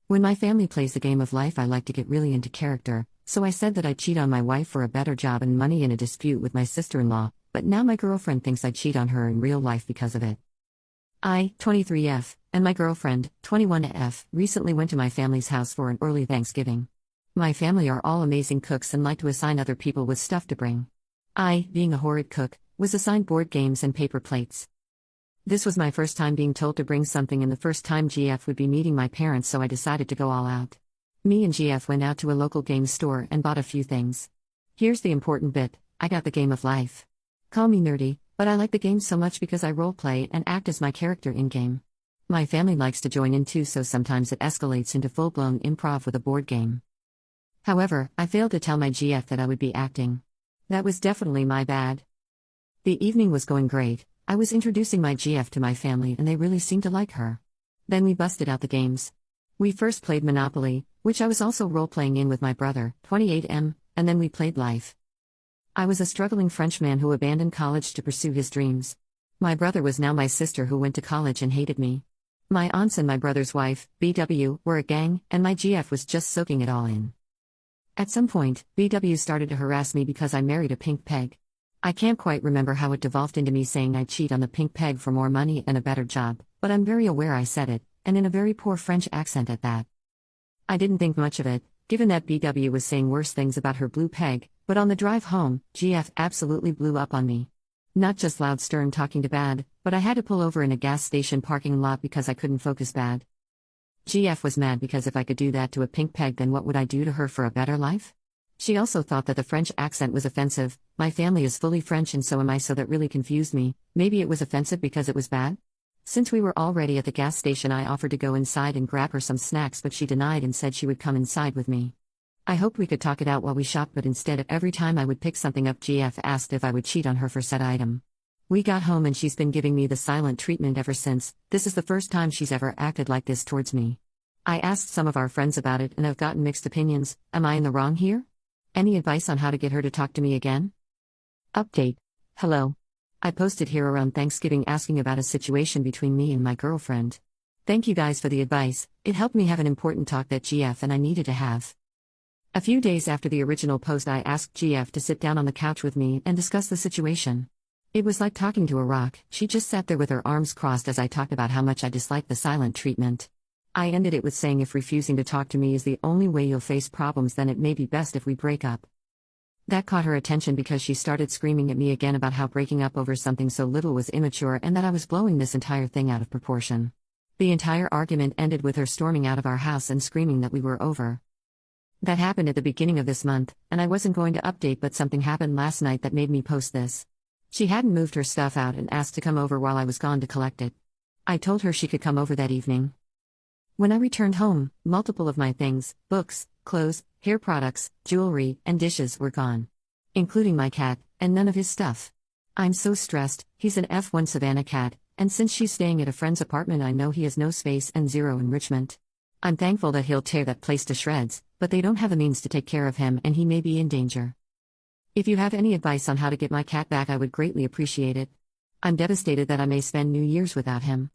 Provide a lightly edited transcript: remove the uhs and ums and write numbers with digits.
When my family plays the game of life, I like to get really into character, so I said that I'd cheat on my wife for a better job and money in a dispute with my sister-in-law, but now my girlfriend thinks I'd cheat on her in real life because of it. I, 23F, and my girlfriend, 21F, recently went to my family's house for an early Thanksgiving. My family are all amazing cooks and like to assign other people with stuff to bring. I, being a horrid cook, was assigned board games and paper plates. This was my first time being told to bring something and the first time GF would be meeting my parents, so I decided to go all out. Me and GF went out to a local game store and bought a few things. Here's the important bit: I got the game of life. Call me nerdy, but I like the game so much because I roleplay and act as my character in-game. My family likes to join in too, so sometimes it escalates into full-blown improv with a board game. However, I failed to tell my GF that I would be acting. That was definitely my bad. The evening was going great. I was introducing my GF to my family and they really seemed to like her. Then we busted out the games. We first played Monopoly, which I was also role-playing in with my brother, 28M, and then we played Life. I was a struggling Frenchman who abandoned college to pursue his dreams. My brother was now my sister who went to college and hated me. My aunts and my brother's wife, BW, were a gang, and my GF was just soaking it all in. At some point, BW started to harass me because I married a pink peg. I can't quite remember how it devolved into me saying I'd cheat on the pink peg for more money and a better job, but I'm very aware I said it, and in a very poor French accent at that. I didn't think much of it, given that BW was saying worse things about her blue peg, but on the drive home, GF absolutely blew up on me. Not just loud stern talking to bad, but I had to pull over in a gas station parking lot because I couldn't focus bad. GF was mad because if I could do that to a pink peg, then what would I do to her for a better life? She also thought that the French accent was offensive. My family is fully French and so am I, so that really confused me. Maybe it was offensive because it was bad? Since we were already at the gas station, I offered to go inside and grab her some snacks, but she denied and said she would come inside with me. I hoped we could talk it out while we shopped, but instead, every time I would pick something up, GF asked if I would cheat on her for said item. We got home and she's been giving me the silent treatment ever since. This is the first time she's ever acted like this towards me. I asked some of our friends about it and have gotten mixed opinions. Am I in the wrong here? Any advice on how to get her to talk to me again? Update. Hello. I posted here around Thanksgiving asking about a situation between me and my girlfriend. Thank you guys for the advice. It helped me have an important talk that GF and I needed to have. A few days after the original post, I asked GF to sit down on the couch with me and discuss the situation. It was like talking to a rock. She just sat there with her arms crossed as I talked about how much I disliked the silent treatment. I ended it with saying if refusing to talk to me is the only way you'll face problems, then it may be best if we break up. That caught her attention because she started screaming at me again about how breaking up over something so little was immature and that I was blowing this entire thing out of proportion. The entire argument ended with her storming out of our house and screaming that we were over. That happened at the beginning of this month, and I wasn't going to update, but something happened last night that made me post this. She hadn't moved her stuff out and asked to come over while I was gone to collect it. I told her she could come over that evening. When I returned home, multiple of my things, books, clothes, hair products, jewelry, and dishes were gone. Including my cat, and none of his stuff. I'm so stressed. He's an F1 Savannah cat, and since she's staying at a friend's apartment, I know he has no space and zero enrichment. I'm thankful that he'll tear that place to shreds, but they don't have the means to take care of him and he may be in danger. If you have any advice on how to get my cat back, I would greatly appreciate it. I'm devastated that I may spend New Year's without him.